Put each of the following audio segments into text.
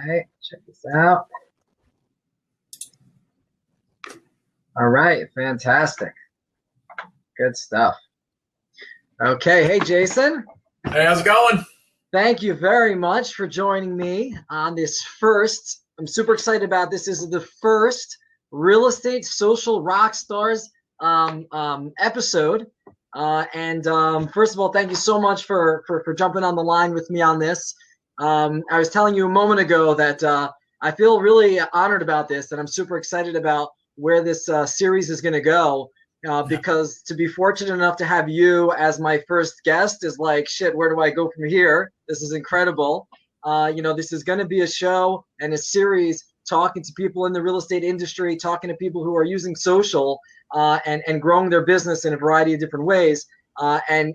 right, check this out. All right, fantastic. Good stuff. Okay, hey, Jason. Hey, how's it going? Thank you very much for joining me on this first. I'm super excited about this. This is the first Real Estate Social Rockstars episode. First of all, thank you so much for jumping on the line with me on this. I was telling you a moment ago that I feel really honored about this, and I'm super excited about where this series is going to go. Because to be fortunate enough to have you as my first guest is like, shit, where do I go from here? This is incredible. This is going to be a show and a series talking to people in the real estate industry, talking to people who are using social and growing their business in a variety of different ways. And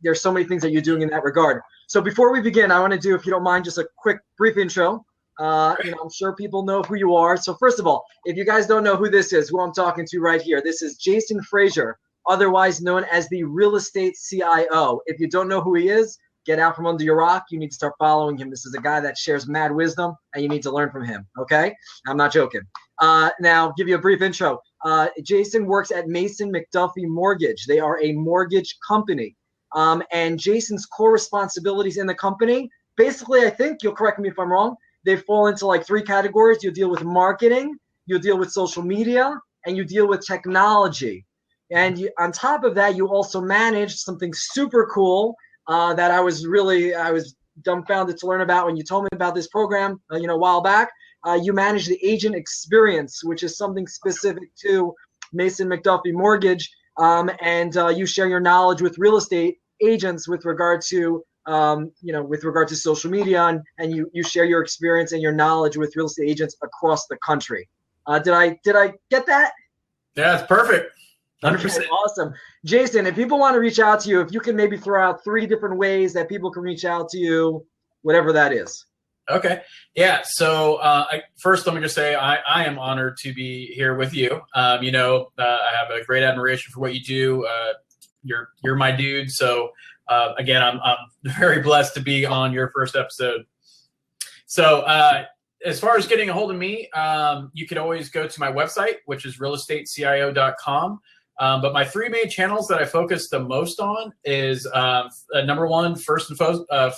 there's so many things that you're doing in that regard. So before we begin, I want to do, if you don't mind, just a quick, brief intro. I'm sure people know who you are. So first of all, if you guys don't know who this is, who I'm talking to right here, this is Jason Frazier, otherwise known as the Real Estate CIO. If you don't know who he is, get out from under your rock. You need to start following him. This is a guy that shares mad wisdom, and you need to learn from him, okay? I'm not joking. Now, give you a brief intro. Jason works at Mason McDuffie Mortgage. They are a mortgage company. And Jason's core responsibilities in the company, basically, I think, you'll correct me if I'm wrong, they fall into like three categories. You deal with marketing, you deal with social media, and you deal with technology. And on top of that, you also manage something super cool that I was dumbfounded to learn about when you told me about this program, a while back. You manage the agent experience, which is something specific to Mason McDuffie Mortgage, and you share your knowledge with real estate agents with regard to social media, and you share your experience and your knowledge with real estate agents across the country. Did I get that? Yeah, it's perfect. 100%. Okay, awesome. Jason, if people want to reach out to you, if you can maybe throw out 3 different ways that people can reach out to you, whatever that is. Okay. Yeah. So first, let me just say I am honored to be here with you. I have a great admiration for what you do. You're my dude. So again, I'm very blessed to be on your first episode. So as far as getting a hold of me, you can always go to my website, which is realestatecio.com. But my 3 main channels that I focus the most on is number one, first and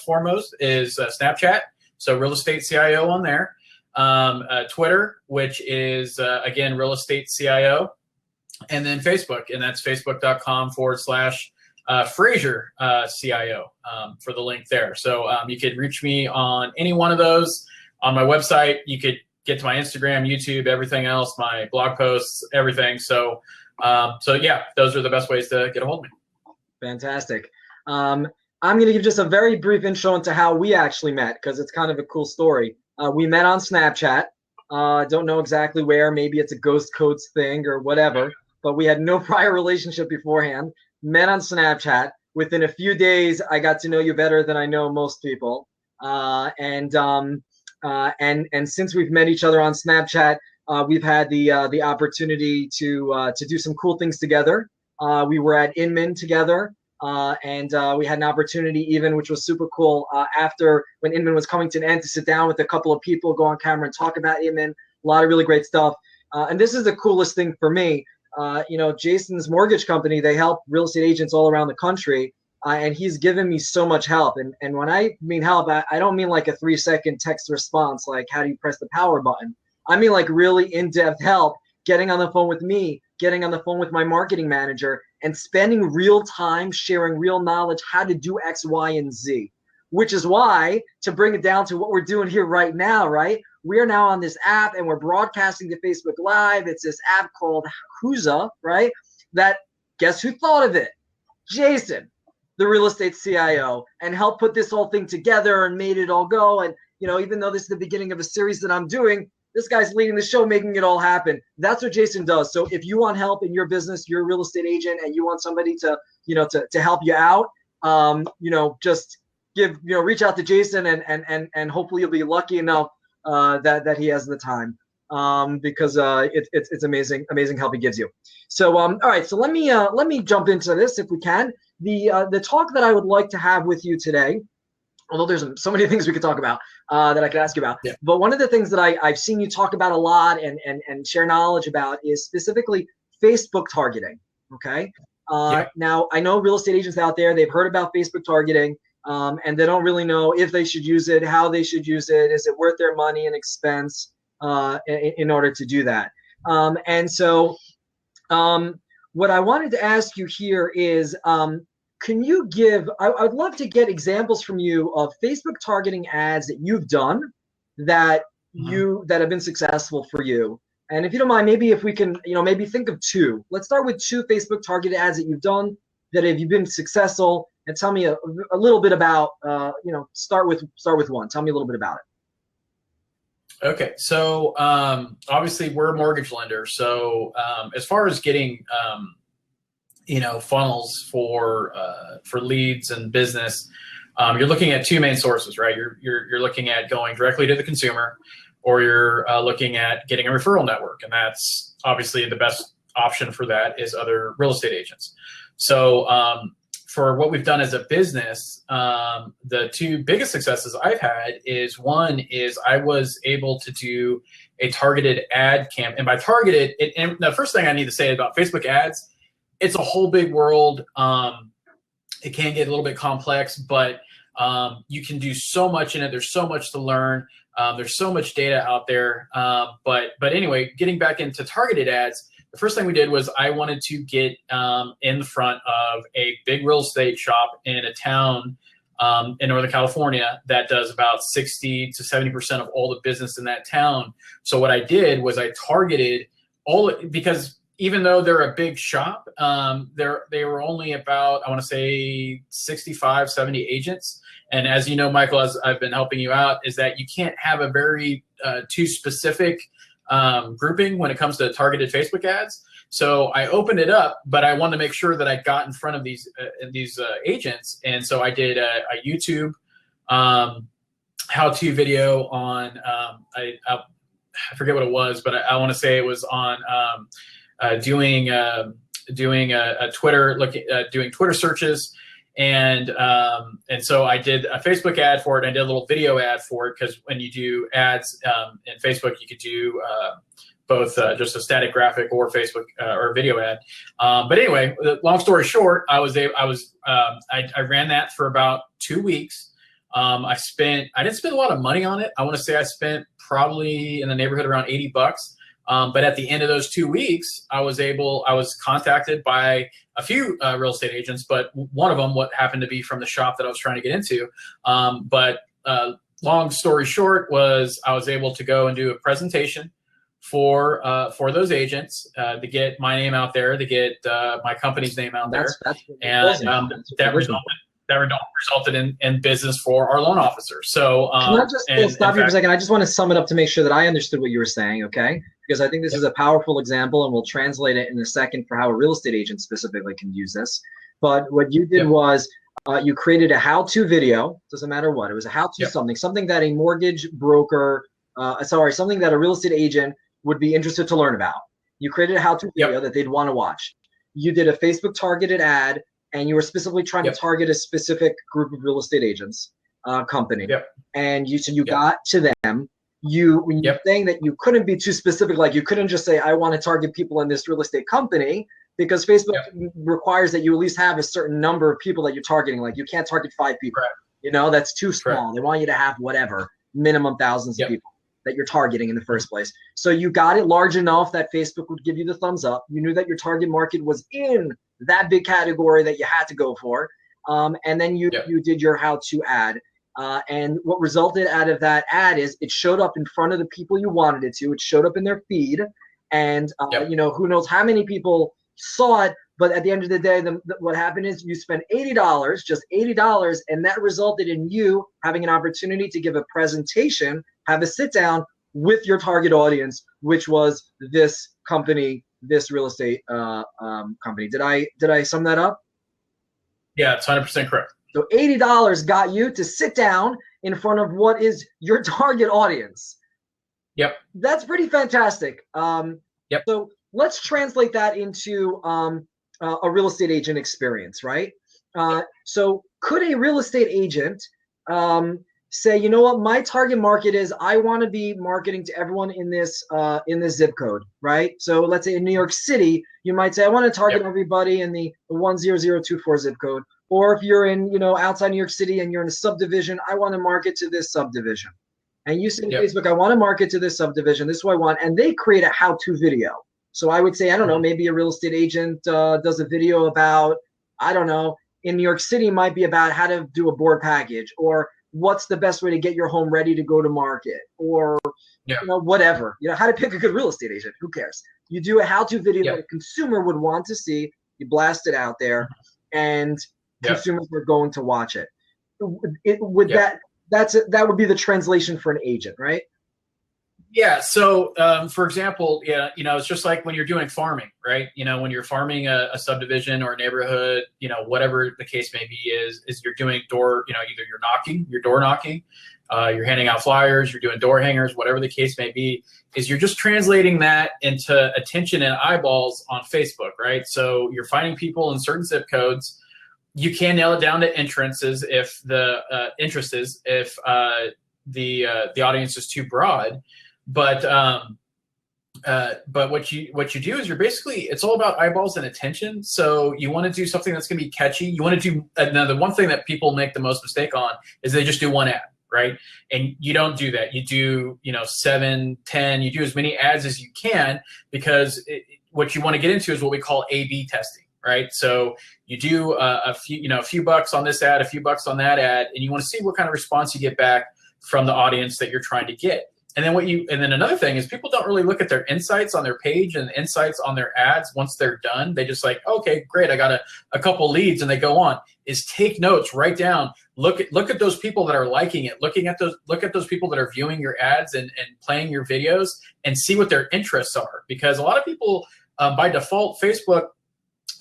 foremost, is Snapchat. So Real Estate CIO on there. Twitter, which is, again, Real Estate CIO. And then Facebook, and that's facebook.com/Frazier CIO for the link there. So you could reach me on any one of those. On my website, you could get to my Instagram, YouTube, everything else, my blog posts, everything. So yeah, those are the best ways to get a hold of me. Fantastic. I'm going to give just a very brief intro into how we actually met, because it's kind of a cool story. We met on Snapchat. Don't know exactly where. Maybe it's a ghost codes thing or whatever. But we had no prior relationship beforehand. Met on Snapchat. Within a few days, I got to know you better than I know most people. And since we've met each other on Snapchat, we've had the opportunity to do some cool things together. We were at Inman together. And we had an opportunity even, which was super cool, after when Inman was coming to an end, to sit down with a couple of people, go on camera and talk about Inman. A lot of really great stuff. And this is the coolest thing for me. Jason's mortgage company, they help real estate agents all around the country. And he's given me so much help. And when I mean help, I don't mean like a 3-second text response, like how do you press the power button? I mean like really in-depth help, getting on the phone with me, getting on the phone with my marketing manager, and spending real time sharing real knowledge how to do X, Y, and Z. Which is why, to bring it down to what we're doing here right now, right? We are now on this app and we're broadcasting to Facebook Live. It's this app called Huza, right? That, guess who thought of it? Jason, the Real Estate CIO, and helped put this whole thing together and made it all go. And, even though this is the beginning of a series that I'm doing, this guy's leading the show, making it all happen. That's what Jason does. So if you want help in your business, you're a real estate agent, and you want somebody to help you out, just reach out to Jason, and hopefully you'll be lucky enough that he has the time, because it's amazing help he gives you. So all right, so let me jump into this if we can. The talk that I would like to have with you today although there's so many things we could talk about that I could ask you about. Yeah. But one of the things that I've seen you talk about a lot and share knowledge about is specifically Facebook targeting. Okay. Yeah. Now, I know real estate agents out there, they've heard about Facebook targeting, and they don't really know if they should use it, how they should use it, is it worth their money and expense in order to do that. And so what I wanted to ask you here is, can you give, I'd love to get examples from you of Facebook targeting ads that you've done that that have been successful for you. And if you don't mind, maybe if we can, maybe think of two. Let's start with two Facebook targeted ads that you've done that have you been successful, and tell me a little bit about, start with one. Tell me a little bit about it. Okay, so obviously we're a mortgage lender. So as far as getting funnels for leads and business, you're looking at two main sources, right? You're looking at going directly to the consumer, or you're looking at getting a referral network, and that's obviously the best option for that is other real estate agents. So for what we've done as a business, the two biggest successes I've had is, one is I was able to do a targeted ad campaign. And by targeted, and the first thing I need to say about Facebook ads, it's a whole big world. It can get a little bit complex, but you can do so much in it. There's so much to learn. There's so much data out there. But anyway, getting back into targeted ads, the first thing we did was I wanted to get in the front of a big real estate shop in a town in Northern California that does about 60 to 70% of all the business in that town. So what I did was I targeted because even though they're a big shop, they were only about, I want to say 65, 70 agents. And as you know, Michael, as I've been helping you out, is that you can't have a very too specific grouping when it comes to targeted Facebook ads. So I opened it up, but I wanted to make sure that I got in front of these agents. And so I did a YouTube how-to video on, I forget what it was, but I want to say it was on doing a Twitter, doing Twitter searches. And so I did a Facebook ad for it. I did a little video ad for it, because when you do ads in Facebook, you could do both just a static graphic or Facebook or a video ad. But anyway, long story short, I ran that for about 2 weeks. I didn't spend a lot of money on it. I want to say I spent probably in the neighborhood around $80. But at the end of those 2 weeks, I was contacted by a few real estate agents, but one of them, what happened to be from the shop that I was trying to get into. But long story short was I was able to go and do a presentation for those agents to get my name out there, to get my company's name out there. And that resulted in business for our loan officer. So can I just stop you for a second? I just want to sum it up to make sure that I understood what you were saying, okay? Because I think this is a powerful example, and we'll translate it in a second for how a real estate agent specifically can use this. But what you did was you created a how-to video. Doesn't matter what. It was a how-to something that a mortgage broker, something that a real estate agent would be interested to learn about. You created a how-to video that they'd want to watch. You did a Facebook targeted ad, and you were specifically trying to target a specific group of real estate agents, company. And you got to them. When you're saying that you couldn't be too specific, like you couldn't just say, I want to target people in this real estate company, because Facebook requires that you at least have a certain number of people that you're targeting. Like you can't target 5 people. That's too small. They want you to have whatever, minimum thousands of people that you're targeting in the first place. So you got it large enough that Facebook would give you the thumbs up. You knew that your target market was in that big category that you had to go for. And then you did your how-to ad. And what resulted out of that ad is it showed up in front of the people you wanted it to. It showed up in their feed. And, who knows how many people saw it. But at the end of the day, what happened is you spent $80, just $80, and that resulted in you having an opportunity to give a presentation, have a sit down with your target audience, which was this company, this real estate company. Did I sum that up? Yeah, it's 100% correct. So $80 got you to sit down in front of what is your target audience. Yep. That's pretty fantastic. So let's translate that into a real estate agent experience, right? So could a real estate agent say, you know what, my target market is, I want to be marketing to everyone in this zip code, right? So let's say in New York City, you might say, I want to target everybody in the 10024 zip code. Or if you're in, outside New York City and you're in a subdivision, I want to market to this subdivision. And you say to Facebook, I want to market to this subdivision. This is what I want. And they create a how-to video. So I would say, I don't know, maybe a real estate agent does a video about, I don't know, in New York City might be about how to do a board package, or what's the best way to get your home ready to go to market, or whatever, how to pick a good real estate agent. Who cares? You do a how-to video that a consumer would want to see. You blast it out there, and consumers are going to watch it. That would be the translation for an agent, right? Yeah. So, for example, it's just like when you're doing farming, right? When you're farming a subdivision or a neighborhood, whatever the case may be, is you're doing either you're door knocking, you're handing out flyers, you're doing door hangers, whatever the case may be, is you're just translating that into attention and eyeballs on Facebook, right? So you're finding people in certain zip codes. You can nail it down to entrances if the the audience is too broad. But what you do is it's all about eyeballs and attention. So you want to do something that's going to be catchy. You want to do now, the one thing that people make the most mistake on is they just do one ad, right? And you don't do that. You do 7, 10. You do as many ads as you can, because what you want to get into is what we call A/B testing, right? So you do a few bucks on this ad, a few bucks on that ad, and you want to see what kind of response you get back from the audience that you're trying to get. And then another thing is, people don't really look at their insights on their page and insights on their ads once they're done. They just like, okay, great, I got a couple leads, and they go on. Is take notes, write down, look at those people that are liking it, look at those people that are viewing your ads and playing your videos, and see what their interests are. Because a lot of people, by default, Facebook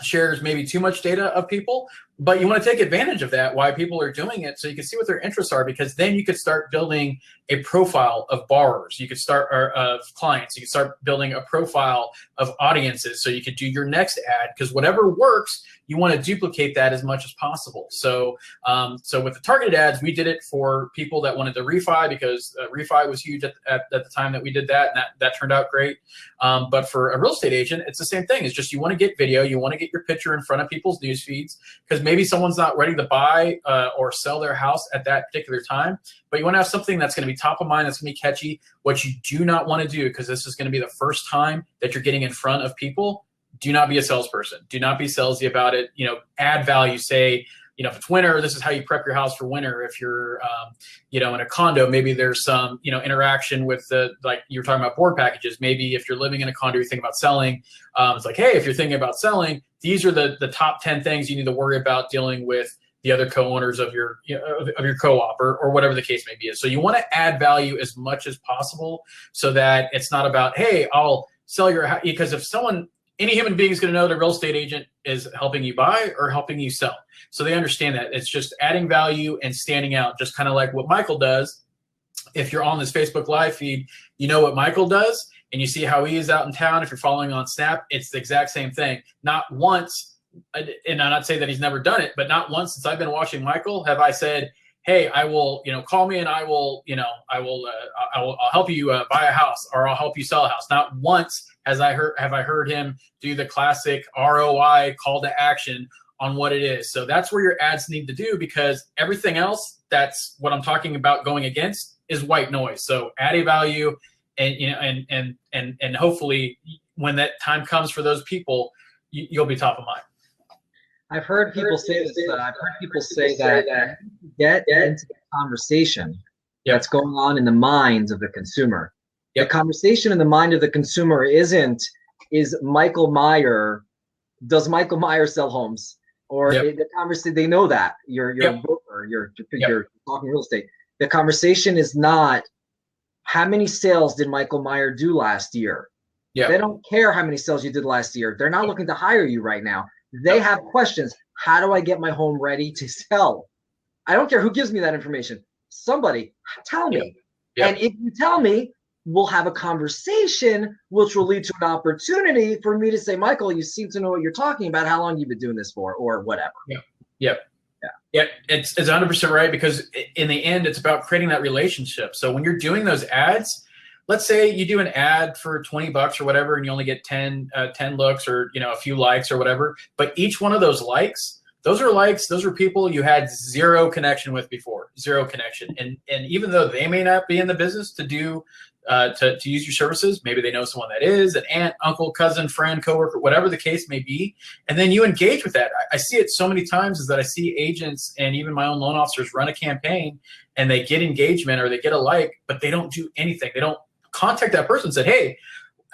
shares maybe too much data of people, but you want to take advantage of that, why people are doing it, so you can see what their interests are, because then you could start building a profile of borrowers. You could start of clients. You could start building a profile of audiences, so you could do your next ad, because whatever works, you want to duplicate that as much as possible. So with the targeted ads, we did it for people that wanted to refi, because refi was huge at the time that we did that, and that turned out great. But for a real estate agent, it's the same thing. It's just, you want to get video, you want to get your picture in front of people's news feeds, because maybe someone's not ready to buy or sell their house at that particular time, but you want to have something that's going to be top of mind, that's going to be catchy. What you do not want to do, because this is going to be the first time that you're getting in front of people, do not be a salesperson. Do not be salesy about it. Add value. Say, if it's winter, this is how you prep your house for winter. If you're, in a condo, maybe there's some, interaction with like you were talking about board packages. Maybe if you're living in a condo, you're thinking about selling. It's like, hey, if you're thinking about selling, these are the top 10 things you need to worry about dealing with the other co-owners of your of your co-op, or whatever the case may be. So you want to add value as much as possible, so that it's not about, hey, I'll sell your house. Because if any human being is going to know the real estate agent is helping you buy or helping you sell. So they understand that it's just adding value and standing out, just kind of like what Michael does. If you're on this Facebook live feed, you know what Michael does, and you see how he is out in town. If you're following on Snap, it's the exact same thing. Not once, and I'm not saying that he's never done it, but not once since I've been watching Michael have I said, hey, I will, call me and I will, I'll help you buy a house, or I'll help you sell a house. Not once have I heard him do the classic ROI call to action on what it is. So that's where your ads need to do, because everything else, that's what I'm talking about going against, is white noise. So add a value, and hopefully when that time comes for those people, you'll be top of mind. I've heard people say this. I've heard people say that get into the conversation that's going on in the minds of the consumer. The conversation in the mind of the consumer is Michael Meyer. Does Michael Meyer sell homes? Or the conversation, they know that you're a broker, you're talking real estate. The conversation is not, how many sales did Michael Meyer do last year? They don't care how many sales you did last year. They're not looking to hire you right now. They have questions. How do I get my home ready to sell? I don't care who gives me that information. Somebody tell me. And if you tell me, we'll have a conversation, which will lead to an opportunity for me to say, Michael, you seem to know what you're talking about. How long have you been doing this for, or whatever? Yeah, it's 100% right, because in the end, it's about creating that relationship. So when you're doing those ads, let's say you do an ad for $20 or whatever, and you only get 10 looks, or a few likes or whatever. But each one of those likes, those are people you had zero connection with before, zero connection. And even though they may not be in the business to do to use your services, maybe they know someone that is, an aunt, uncle, cousin, friend, coworker, whatever the case may be, and then you engage with that. I see it so many times, is that I see agents and even my own loan officers run a campaign, and they get engagement or they get a like, but they don't do anything. They don't contact that person and say, hey,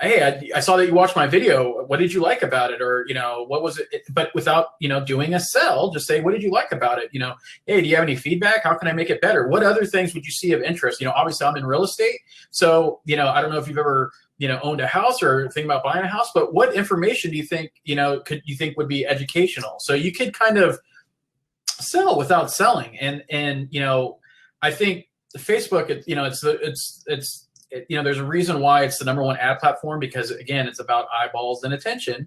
I saw that you watched my video. What did you like about it? Or, what was it? But without, doing a sell, just say, what did you like about it? Hey, do you have any feedback? How can I make it better? What other things would you see of interest? Obviously I'm in real estate. So, I don't know if you've ever, owned a house or think about buying a house, but what information do you think, would be educational? So you could kind of sell without selling. And I think Facebook, there's a reason why it's the #1 ad platform, because again, it's about eyeballs and attention.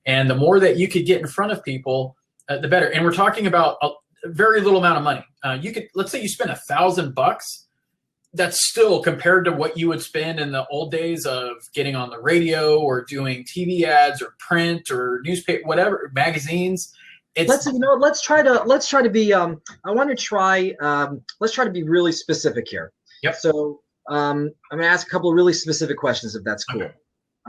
And the more that you could get in front of people, the better. And we're talking about a very little amount of money. Let's say you spend $1,000. That's still, compared to what you would spend in the old days of getting on the radio or doing TV ads or print or newspaper, whatever, magazines. Let's try to be let's try to be really specific here. Yep. So I'm going to ask a couple of really specific questions, if that's cool. Okay.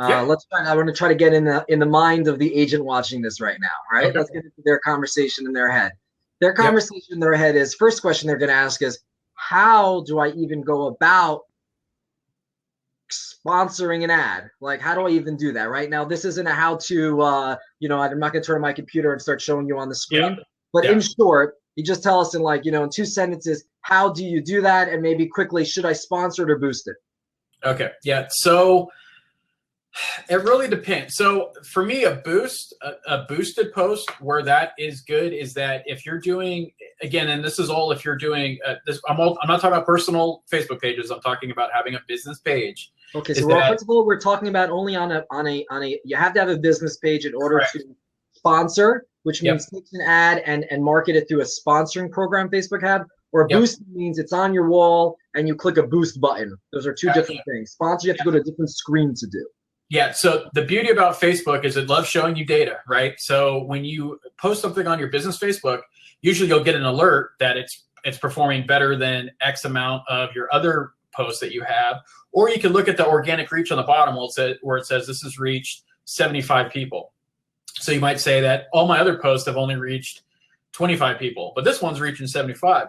Yeah. I want to try to get in the mind of the agent watching this right now. Right. Okay. Let's get into their conversation in their head. Their conversation in their head is, first question they're going to ask is, how do I even go about sponsoring an ad? Like, how do I even do that? Right now, this isn't a how to, I'm not going to turn on my computer and start showing you on the screen. But in short, you just tell us in in 2 sentences, how do you do that? And maybe quickly, should I sponsor it or boost it? Okay. Yeah. So it really depends. So for me, a boosted post where that is good is that if you're doing, again, and this is all if you're doing this, I'm not talking about personal Facebook pages. I'm talking about having a business page. Okay. So first of all, we're talking about only on a you have to have a business page in order to sponsor, which means take an ad and market it through a sponsoring program Facebook have. Or boost means it's on your wall and you click a boost button. Those are two different things. Sponsor, you have to go to a different screen to do. Yeah. So the beauty about Facebook is it loves showing you data, right? So when you post something on your business Facebook, usually you'll get an alert that it's performing better than X amount of your other posts that you have. Or you can look at the organic reach on the bottom where it says this has reached 75 people. So you might say that all my other posts have only reached 25 people, but this one's reaching 75.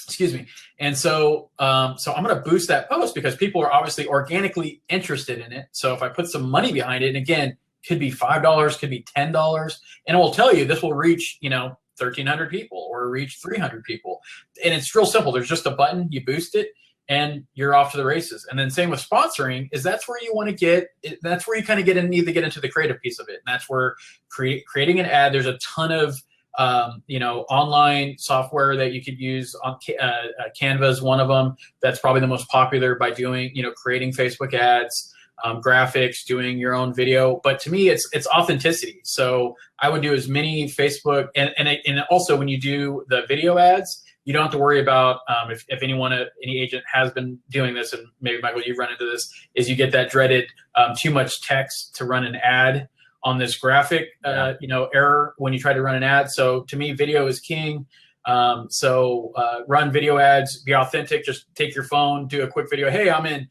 Excuse me. And so I'm going to boost that post because people are obviously organically interested in it. So if I put some money behind it, and again, could be $5, could be $10, and it will tell you this will reach, 1,300 people or reach 300 people. And it's real simple. There's just a button, you boost it, and you're off to the races. And then same with sponsoring is that's where you want to get, that's where you kind of need to get into the creative piece of it. And that's where creating an ad, there's a ton of online software that you could use. On Canva is one of them. That's probably the most popular by doing, creating Facebook ads, graphics, doing your own video. But to me, it's authenticity. So I would do as many Facebook and also when you do the video ads, you don't have to worry about if any agent has been doing this, and maybe Michael, you've run into this, is you get that dreaded too much text to run an ad on this graphic, error when you try to run an ad. So to me, video is king. Run video ads, be authentic. Just take your phone, do a quick video. Hey, I'm in,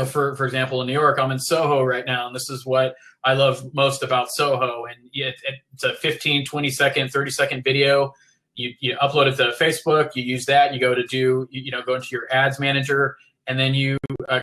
for example, in New York, I'm in Soho right now, and this is what I love most about Soho. And it's a 15, 20 second, 30-second video. You upload it to Facebook. You use that. You go to go into your ads manager. And then you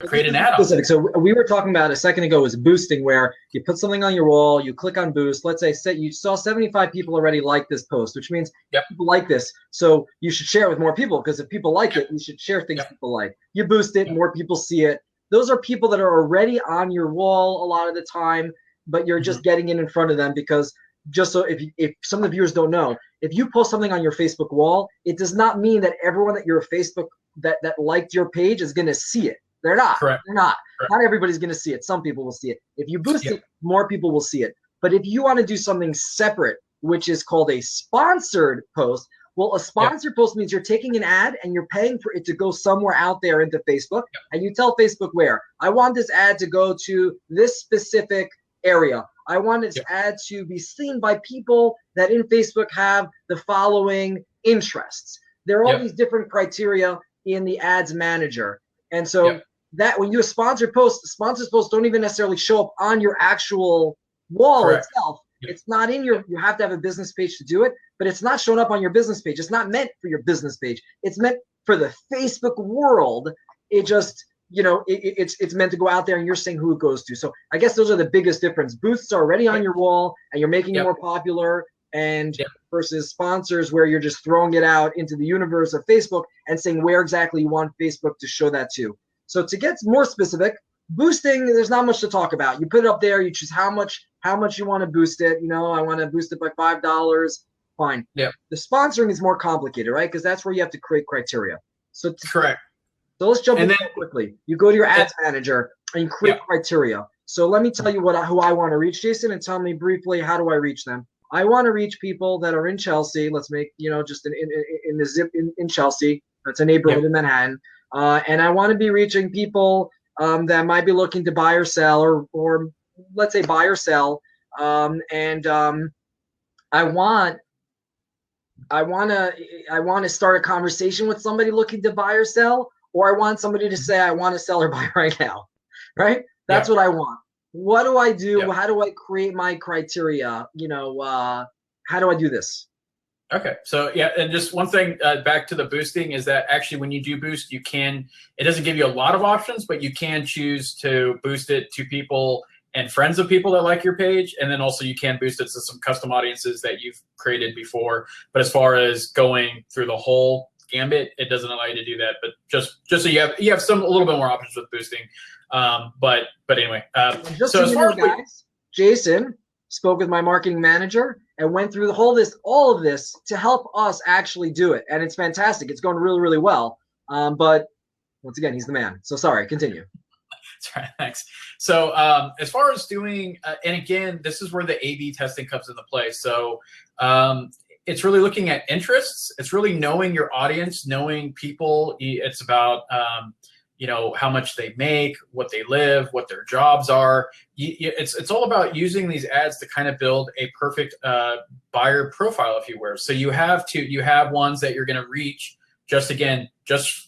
create an ad. So we were talking about a second ago is boosting, where you put something on your wall, you click on boost. Let's say you saw 75 people already like this post, which means people like this. So you should share it with more people, because if people like it, you should share things people like. You boost it, more people see it. Those are people that are already on your wall a lot of the time, but you're just getting in front of them because just so if some of the viewers don't know, if you post something on your Facebook wall, it does not mean that everyone that your Facebook that liked your page is going to see it. They're not. Correct. They're not. Correct. Not everybody's going to see it. Some people will see it. If you boost it, more people will see it. But if you want to do something separate which is called a sponsored post. Well, a sponsored post means you're taking an ad and you're paying for it to go somewhere out there into Facebook, and you tell Facebook where. I want this ad to go to this specific area. I want this ad to be seen by people that in Facebook have the following interests. There are all these different criteria in the ads manager. And so that when you do a sponsored posts don't even necessarily show up on your actual wall itself. It's not in your, you have to have a business page to do it, but it's not showing up on your business page. It's not meant for your business page. It's meant for the Facebook world. It just, it's meant to go out there and you're saying who it goes to. So I guess those are the biggest difference. Boosts are already on your wall and you're making it more popular, and versus sponsors where you're just throwing it out into the universe of Facebook and saying where exactly you want Facebook to show that to. So to get more specific, boosting, there's not much to talk about. You put it up there, you choose how much you want to boost it. I want to boost it by $5. Fine. Yeah. The sponsoring is more complicated, right? Because that's where you have to create criteria. So correct. So let's jump in quickly. You go to your ads manager and you create criteria. So let me tell you who I want to reach, Jason, and tell me briefly, how do I reach them? I want to reach people that are in Chelsea. Let's make, just in the zip in Chelsea. That's a neighborhood in Manhattan. And I want to be reaching people that might be looking to buy or sell, or let's say buy or sell. I want to start a conversation with somebody looking to buy or sell, or I want somebody to say, I want to sell or buy right now, right? That's what I want. What do I do? How do I create my criteria? How do I do this? Okay. So and just one thing back to the boosting is that actually when you do boost, it doesn't give you a lot of options, but you can choose to boost it to people and friends of people that like your page. And then also you can boost it to some custom audiences that you've created before. But as far as going through the whole gambit, it doesn't allow you to do that. But just so you have a little bit more options with boosting. But anyway, so as far as guys, Jason spoke with my marketing manager and went through all of this to help us actually do it. And it's fantastic. It's going really, really well. But once again, he's the man. So sorry, continue. That's right. Thanks. So as far as doing, and again, this is where the A/B testing comes into play. So it's really looking at interests. It's really knowing your audience, knowing people. It's about, how much they make, what they live, what their jobs are. It's all about using these ads to kind of build a perfect buyer profile, if you will. So you have ones that you're going to reach just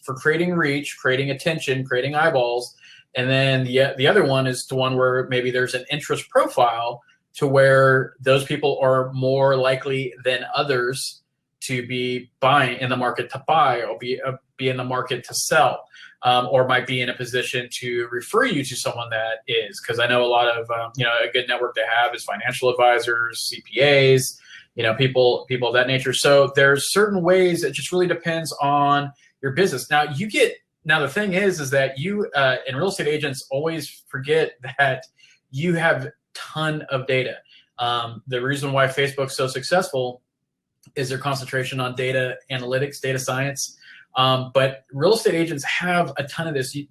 for creating reach, creating attention, creating eyeballs. And then the other one is the one where maybe there's an interest profile to where those people are more likely than others to be buying in the market to buy, or be in the market to sell, or might be in a position to refer you to someone that is. Because I know a lot of a good network to have is financial advisors, CPAs, people of that nature. So there's certain ways. It just really depends on your business. Now the thing is that you and real estate agents always forget that you have a ton of data. The reason why Facebook's so successful is their concentration on data analytics, data science. But real estate agents have a ton of this. You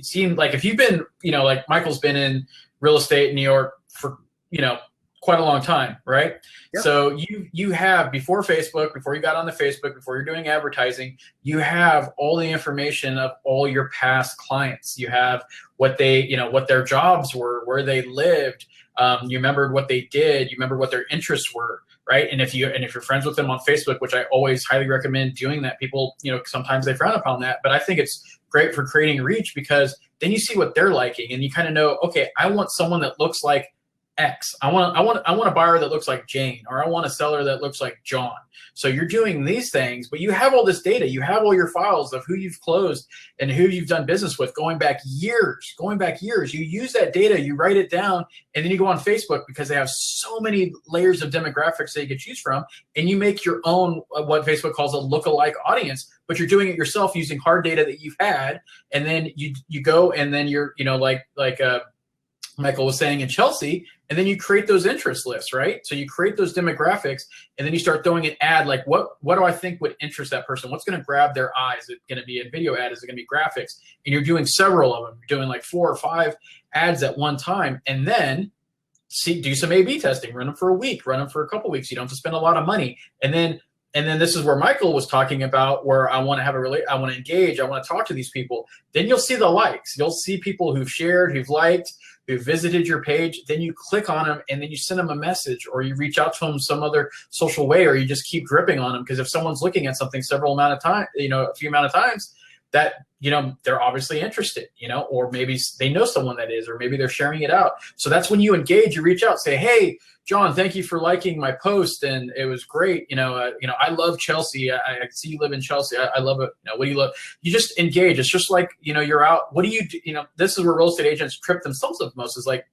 seem like if you've been, like Michael's been in real estate in New York for, quite a long time, right? Yep. So you have, before Facebook, before you got on the Facebook, before you're doing advertising, you have all the information of all your past clients. You have what what their jobs were, where they lived. You remembered what they did. You remember what their interests were, right? And if you're friends with them on Facebook, which I always highly recommend doing that. People, sometimes they frown upon that, but I think it's great for creating reach, because then you see what they're liking and you kind of know, okay, I want someone that looks like X. I want a buyer that looks like Jane, or I want a seller that looks like John. So you're doing these things, but you have all this data. You have all your files of who you've closed and who you've done business with going back years. You use that data, you write it down, and then you go on Facebook, because they have so many layers of demographics that you can choose from, and you make your own, what Facebook calls a lookalike audience, but you're doing it yourself using hard data that you've had. And then you go, and then you're, like Michael was saying in Chelsea, and then you create those interest lists, right? So you create those demographics, and then you start throwing an ad like, what do I think would interest that person? What's going to grab their eyes? Is it going to be a video ad? Is it going to be graphics? And you're doing several of them. You're doing like 4 or 5 ads at one time. And then do some A/B testing, run them for a week, run them for a couple weeks. You don't have to spend a lot of money. And then this is where Michael was talking about, where I want to I want to engage, I want to talk to these people. Then you'll see the likes. You'll see people who've shared, who've liked, who visited your page. Then you click on them, and then you send them a message, or you reach out to them some other social way, or you just keep dripping on them. Because if someone's looking at something a few amount of times, that, they're obviously interested, or maybe they know someone that is, or maybe they're sharing it out. So that's when you engage, you reach out, say, hey, John, thank you for liking my post, and it was great. I love Chelsea. I see you live in Chelsea. I love it. What do you love? You just engage. It's just like, you're out. What do you do? This is where real estate agents trip themselves up most, is like,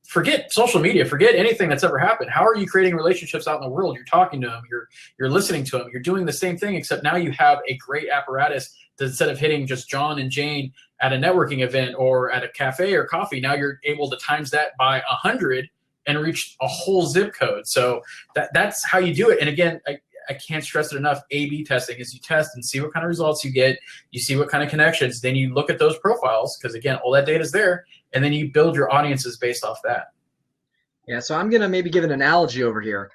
forget social media, forget anything that's ever happened. How are you creating relationships out in the world? You're talking to them, you're listening to them, you're doing the same thing, except now you have a great apparatus that instead of hitting just John and Jane at a networking event or at a cafe or coffee, now you're able to times that by 100 and reach a whole zip code. So that's how you do it. And again, I can't stress it enough. A/B testing is you test and see what kind of results you get. You see what kind of connections. Then you look at those profiles, because again, all that data is there, and then you build your audiences based off that. Yeah. So I'm gonna maybe give an analogy over here.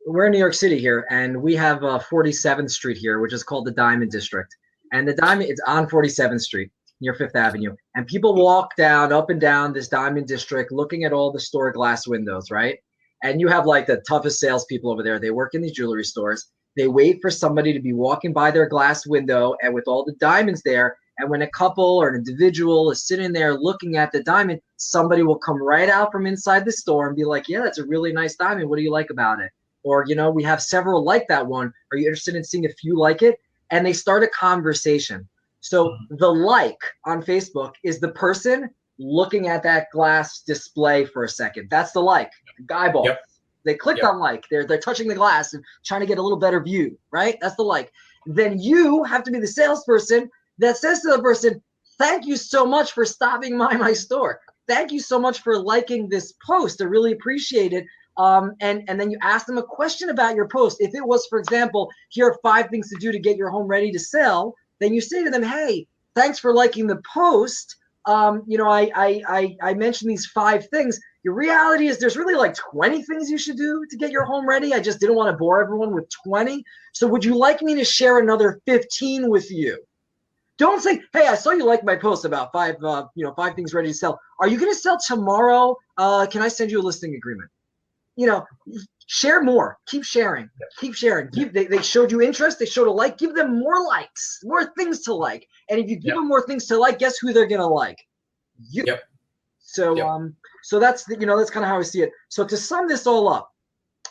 We're in New York City here, and we have 47th Street here, which is called the Diamond District, and the Diamond, it's on 47th Street near Fifth Avenue, and people walk up and down this Diamond District looking at all the store glass windows, right? And you have like the toughest salespeople over there. They work in these jewelry stores. They wait for somebody to be walking by their glass window and with all the diamonds there. And when a couple or an individual is sitting there looking at the diamond, somebody will come right out from inside the store and be like, yeah, that's a really nice diamond. What do you like about it? Or, we have several like that one. Are you interested in seeing if you like it? And they start a conversation. So the like on Facebook is the person looking at that glass display for a second. That's the like. Eyeball. Yep. They clicked on like. They're touching the glass and trying to get a little better view, right? That's the like. Then you have to be the salesperson that says to the person, thank you so much for stopping by my store. Thank you so much for liking this post. I really appreciate it. And then you ask them a question about your post. If it was, for example, here are 5 things to do to get your home ready to sell, then you say to them, hey, thanks for liking the post. I mentioned these 5 things. The reality is there's really like 20 things you should do to get your home ready. I just didn't want to bore everyone with 20. So would you like me to share another 15 with you? Don't say, hey, I saw you like my post about 5 things ready to sell. Are you going to sell tomorrow? Can I send you a listing agreement? Share more. Keep sharing. Keep sharing. They showed you interest. They showed a like. Give them more likes, more things to like. And if you give them more things to like, guess who they're going to like? You. Yep. So that's that's kind of how I see it. So to sum this all up,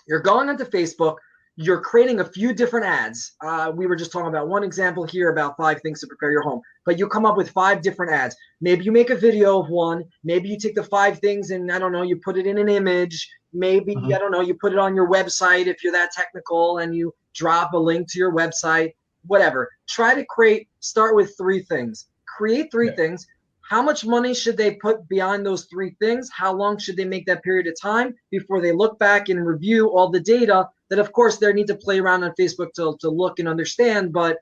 you're going onto Facebook. You're creating a few different ads. We were just talking about one example here about 5 things to prepare your home, but you come up with 5 different ads. Maybe you make a video of one. Maybe you take the 5 things and you put it in an image. Maybe, you put it on your website if you're that technical and you drop a link to your website, whatever. Try to start with 3 things. Create 3 things. How much money should they put beyond those 3 things? How long should they make that period of time before they look back and review all the data that, of course, they need to play around on Facebook to look and understand, but,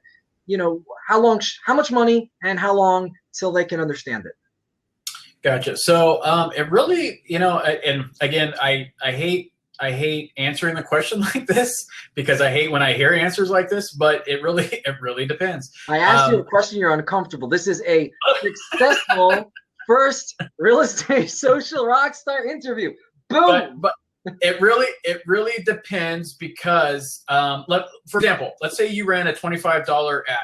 how much money and how long till they can understand it? Gotcha. So it really, and again, I hate answering the question like this because I hate when I hear answers like this, but it really depends. I asked you a question, you're uncomfortable. This is a successful first real estate social rockstar interview. Boom. But it really depends because, for example, let's say you ran a $25 ad.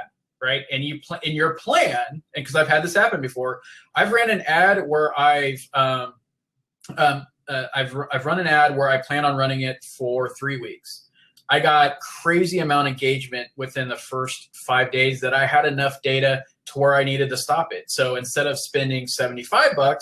Right, and in your plan, and because I've had this happen before, I've ran an ad where I've run an ad where I plan on running it for 3 weeks. I got crazy amount of engagement within the first 5 days that I had enough data to where I needed to stop it. So instead of spending $75,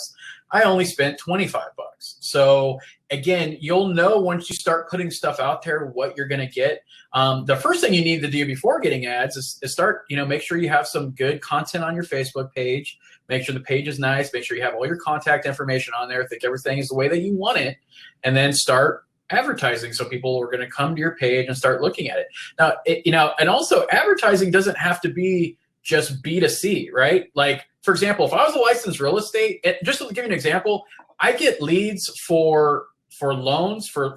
I only spent $25. So again, you'll know once you start putting stuff out there what you're going to get. The first thing you need to do before getting ads is start, make sure you have some good content on your Facebook page. Make sure the page is nice. Make sure you have all your contact information on there. Think everything is the way that you want it, and then start advertising. So people are going to come to your page and start looking at it. Now, and also advertising doesn't have to be just B2C, right? Like, for example, if I was a licensed real estate, just to give you an example, I get leads for loans for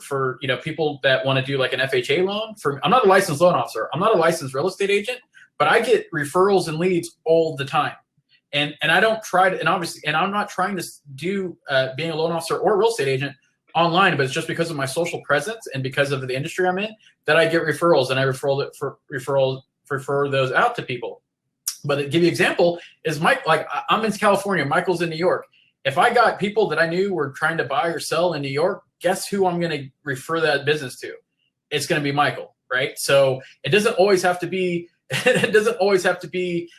people that want to do like an FHA loan. I'm not a licensed loan officer. I'm not a licensed real estate agent, but I get referrals and leads all the time. And I don't try to, and I'm not trying to do being a loan officer or a real estate agent online, but it's just because of my social presence and because of the industry I'm in that I get referrals, and I refer those out to people. But to give you an example is Mike, like I'm in California, Michael's in New York. If I got people that I knew were trying to buy or sell in New York, guess who I'm going to refer that business to? It's going to be Michael, right? So it doesn't always have to be, it doesn't have to be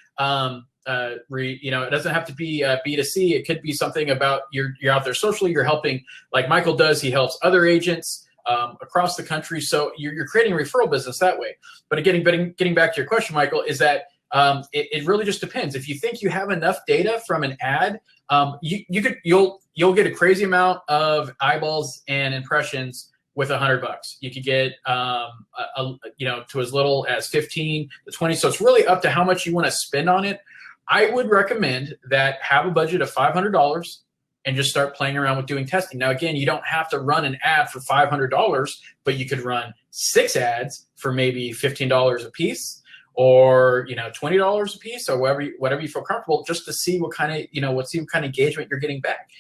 B2C. It could be something about you're out there socially, you're helping, like Michael does. He helps other agents across the country. So you're creating a referral business that way. But getting back to your question, Michael, is that it really just depends. If you think you have enough data from an ad, you'll get a crazy amount of eyeballs and impressions with $100. You could get to as little as 15 to 20. So it's really up to how much you want to spend on it. I would recommend that have a budget of $500 and just start playing around with doing testing. Now, again, you don't have to run an ad for $500, but you could run 6 ads for maybe $15 a piece, or $20 a piece, or whatever you feel comfortable, just to see what kind of engagement you're getting back.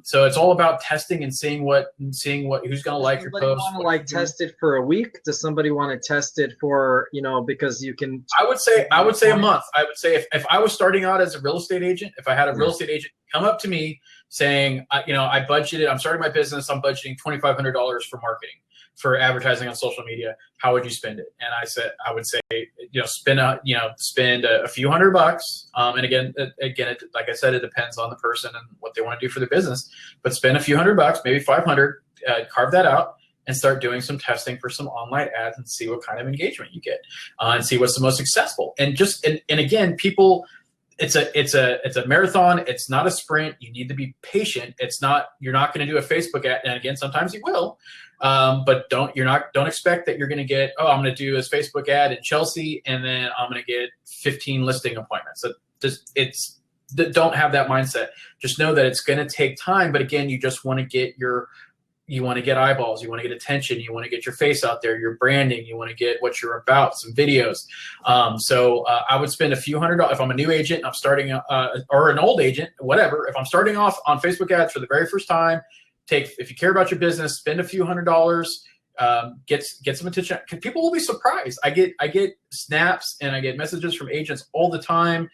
So it's all about testing and seeing who's going to like your post. Want to test it for a week? Does somebody want to test it for because you can? I would say a month. I would say if I was starting out as a real estate agent, if I had a real estate agent come up to me saying, I budgeted, I'm starting my business, I'm budgeting $2,500 for marketing, for advertising on social media, how would you spend it? And I would say, spend a few $100. And again, like I said, it depends on the person and what they want to do for their business, but spend a few $100, maybe 500, carve that out and start doing some testing for some online ads and see what kind of engagement you get, and see what's the most successful. And again, people, it's a marathon. It's not a sprint. You need to be patient. You're not going to do a Facebook ad. And again, sometimes you will, but don't expect that you're going to get, I'm going to do this Facebook ad in Chelsea and then I'm going to get 15 listing appointments. Don't have that mindset. Just know that it's going to take time. But again, you just want to get eyeballs, you want to get attention, you want to get your face out there, your branding, you want to get what you're about, some videos. So I would spend a few $100 if I'm a new agent, I'm starting, or an old agent, whatever. If I'm starting off on Facebook ads for the very first time, if you care about your business, spend a few $100, get some attention. People will be surprised. I get snaps and I get messages from agents all the time,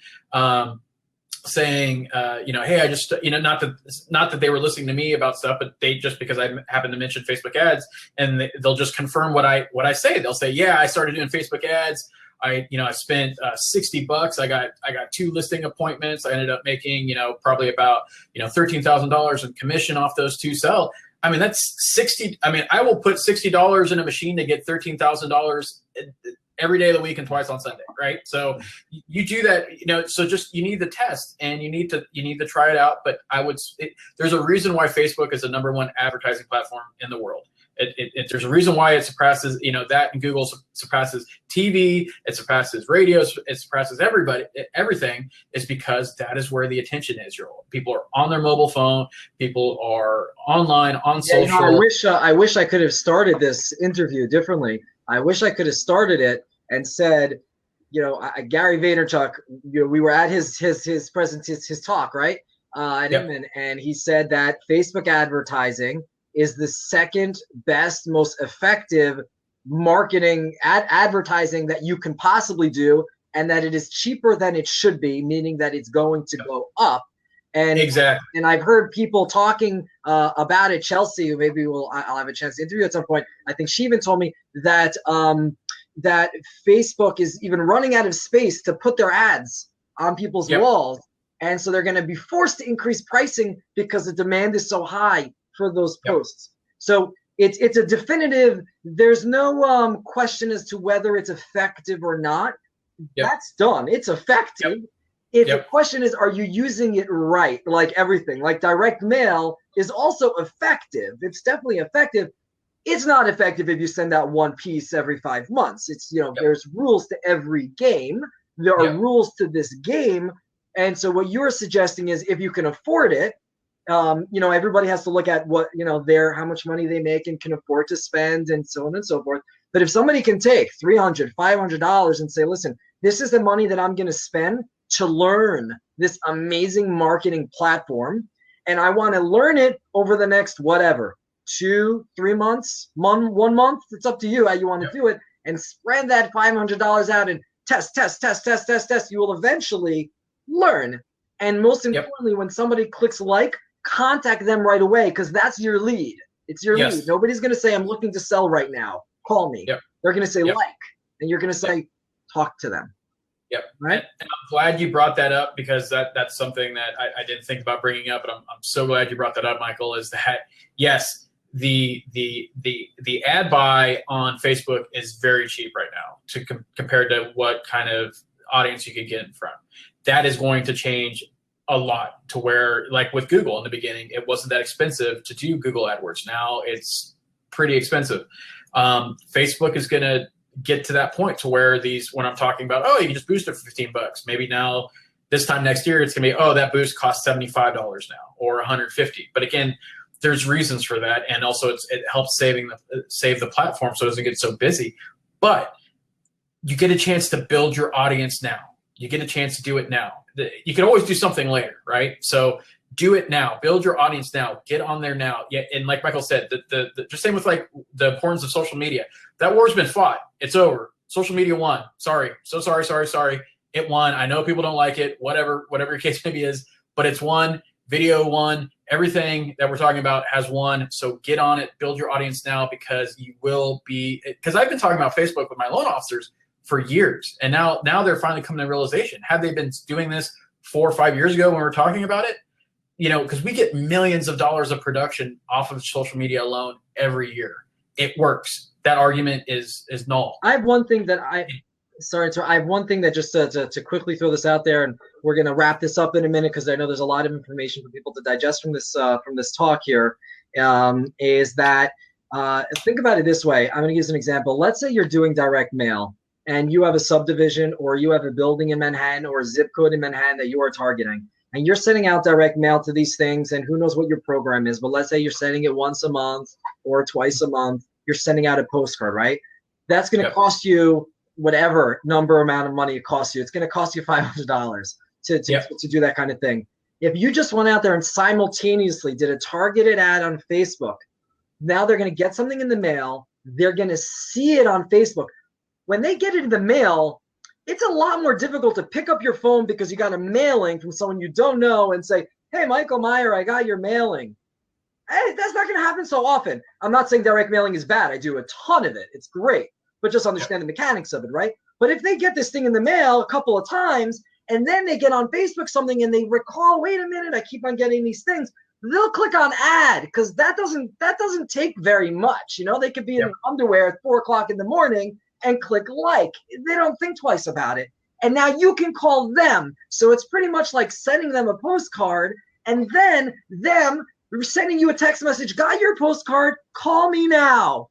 saying, hey, I just, not that they were listening to me about stuff, but because I happen to mention Facebook ads, and they'll just confirm what I say. They'll say, yeah, I started doing Facebook ads. I spent $60. I got 2 listing appointments. I ended up making, probably about, $13,000 in commission off those 2 sell. I mean, that's 60. I mean, I will put $60 in a machine to get $13,000 every day of the week and twice on Sunday, right? So you do that, so just, you need the test and you need to try it out. But there's a reason why Facebook is the number 1 advertising platform in the world. There's a reason why it surpasses, that, and Google surpasses TV, it surpasses radios, it surpasses everything is because that is where the attention is. People are on their mobile phone, people are online, on social. I wish I could have started this interview differently. I wish I could have started it and said, Gary Vaynerchuk, we were at his talk, right? And he said that Facebook advertising is the second best, most effective marketing advertising that you can possibly do, and that it is cheaper than it should be, meaning that it's going to go up. And exactly. And I've heard people talking about it. Chelsea, who maybe I'll have a chance to interview at some point. I think she even told me that that Facebook is even running out of space to put their ads on people's walls, and so they're going to be forced to increase pricing because the demand is so high for those posts. So it's a definitive. There's no question as to whether it's effective or not. That's done. It's effective. If the question is, are you using it right? Like everything, like direct mail is also effective. It's definitely effective. It's not effective if you send out one piece every 5 months. It's, there's rules to every game. There are Yep. rules to this game. And so what you're suggesting is if you can afford it, everybody has to look at what, how much money they make and can afford to spend and so on and so forth. But if somebody can take $300, $500 and say, listen, this is the money that I'm going to spend to learn this amazing marketing platform, and I want to learn it over the next whatever, 2, 3 months, 1 month, it's up to you how you want to do it, and spread that $500 out and test, you will eventually learn. And most importantly, when somebody clicks like, contact them right away, because that's your lead. It's your lead. Nobody's going to say, I'm looking to sell right now. Call me. They're going to say like, and you're going to say, talk to them. Yep. Right. And I'm glad you brought that up, because that's something that I didn't think about bringing up, but I'm so glad you brought that up, Michael, is that, yes, the ad buy on Facebook is very cheap right now compared to what kind of audience you could get in front. That is going to change a lot, to where, like with Google in the beginning, it wasn't that expensive to do Google AdWords. Now it's pretty expensive. Facebook is going to get to that point to where when I'm talking about, oh, you can just boost it for $15. Maybe now this time next year, it's going to be, oh, that boost costs $75 now or $150. But again, there's reasons for that. And also it helps save the platform so it doesn't get so busy. But you get a chance to build your audience now. You get a chance to do it now. You can always do something later, right? So do it now. Build your audience now. Get on there now. Yeah, and like Michael said, the just same with like the importance of social media. That war's been fought. It's over. Social media won. Sorry. So sorry. It won. I know people don't like it. Whatever your case maybe is, but it's won. Video won. Everything that we're talking about has won. So get on it. Build your audience now, because you will be. Because I've been talking about Facebook with my loan officers for years, and now they're finally coming to realization. Had they been doing this 4 or 5 years ago when we were talking about it, because we get millions of dollars of production off of social media alone every year. It works. That argument is null. I have one thing that just to quickly throw this out there, and we're going to wrap this up in a minute, because I know there's a lot of information for people to digest from this talk here. Is that think about it this way. I'm going to use an example. Let's say you're doing direct mail, and you have a subdivision, or you have a building in Manhattan, or a zip code in Manhattan that you are targeting, and you're sending out direct mail to these things, and who knows what your program is, but let's say you're sending it once a month or twice a month. You're sending out a postcard, right? That's going to cost you whatever amount of money it costs you. It's going to cost you $500 to do that kind of thing. If you just went out there and simultaneously did a targeted ad on Facebook, now they're going to get something in the mail. They're going to see it on Facebook. When they get it in the mail, it's a lot more difficult to pick up your phone because you got a mailing from someone you don't know and say, hey, Michael Meyer, I got your mailing. Hey, that's not going to happen so often. I'm not saying direct mailing is bad. I do a ton of it. It's great. But just understand the mechanics of it, right? But if they get this thing in the mail a couple of times, and then they get on Facebook something and they recall, wait a minute, I keep on getting these things, they'll click on ad, because that doesn't take very much. They could be in underwear at 4 o'clock in the morning and click like. They don't think twice about it. And now you can call them. So it's pretty much like sending them a postcard, and then them sending you a text message, got your postcard, call me now.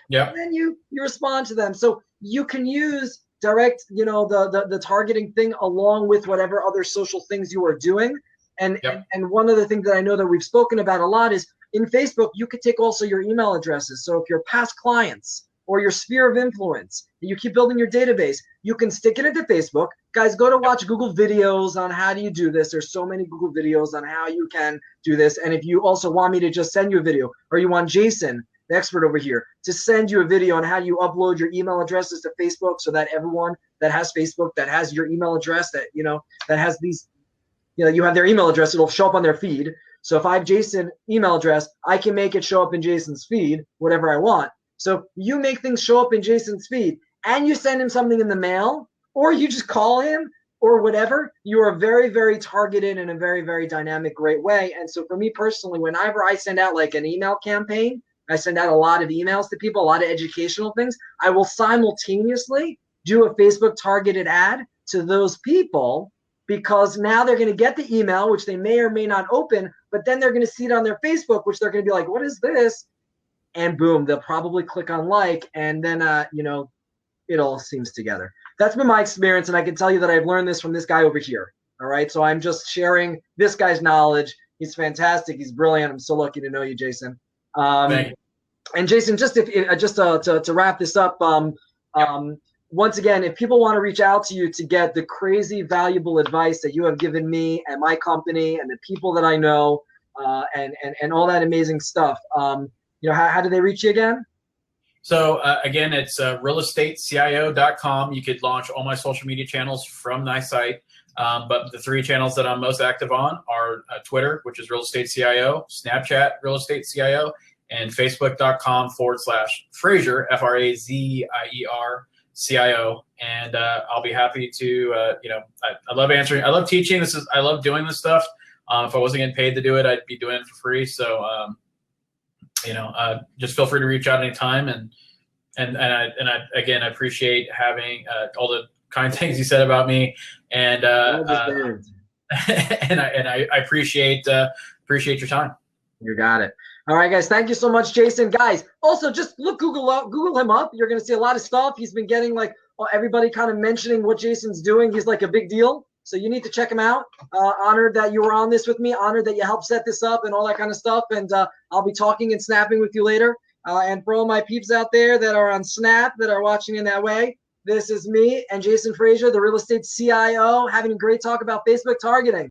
Yeah. And then you respond to them. So you can use direct, the targeting thing along with whatever other social things you are doing. And one of the things that I know that we've spoken about a lot is in Facebook, you could take also your email addresses. So if you're past clients or your sphere of influence, you keep building your database, you can stick it into Facebook. Guys, go to watch Google videos on how do you do this. There's so many Google videos on how you can do this. And if you also want me to just send you a video, or you want Jason, the expert over here, to send you a video on how you upload your email addresses to Facebook, so that everyone that has Facebook, that has your email address, that, that has these, you have their email address, it'll show up on their feed. So if I have Jason's email address, I can make it show up in Jason's feed, whatever I want. So you make things show up in Jason's feed, and you send him something in the mail, or you just call him, or whatever. You are very, very targeted in a very, very dynamic, great way. And so for me personally, whenever I send out like an email campaign, I send out a lot of emails to people, a lot of educational things, I will simultaneously do a Facebook targeted ad to those people, because now they're going to get the email, which they may or may not open, but then they're going to see it on their Facebook, which they're going to be like, what is this? And boom, they'll probably click on like, and then, it all seems together. That's been my experience, and I can tell you that I've learned this from this guy over here. All right, so I'm just sharing this guy's knowledge. He's fantastic. He's brilliant. I'm so lucky to know you, Jason. Thank you. And Jason, just to wrap this up, once again, if people want to reach out to you to get the crazy valuable advice that you have given me and my company and the people that I know, and all that amazing stuff, how do they reach you again? So again, it's realestatecio.com. You could launch all my social media channels from my site. But the 3 channels that I'm most active on are Twitter, which is Real Estate CIO, Snapchat, Real Estate CIO, and Facebook.com/Frazier, Frazier CIO. And I'll be happy to, I love answering. I love teaching. I love doing this stuff. If I wasn't getting paid to do it, I'd be doing it for free. So, just feel free to reach out anytime. And I again, I appreciate having all the kind things you said about me, and and I appreciate your time. You got it. All right, guys. Thank you so much, Jason. Guys, also just Google him up. You're gonna see a lot of stuff. He's been getting everybody kind of mentioning what Jason's doing. He's like a big deal. So you need to check him out. Honored that you were on this with me. Honored that you helped set this up and all that kind of stuff. And I'll be talking and snapping with you later. And for all my peeps out there that are on Snap, that are watching in that way, this is me and Jason Frazier, the Real Estate CIO, having a great talk about Facebook targeting.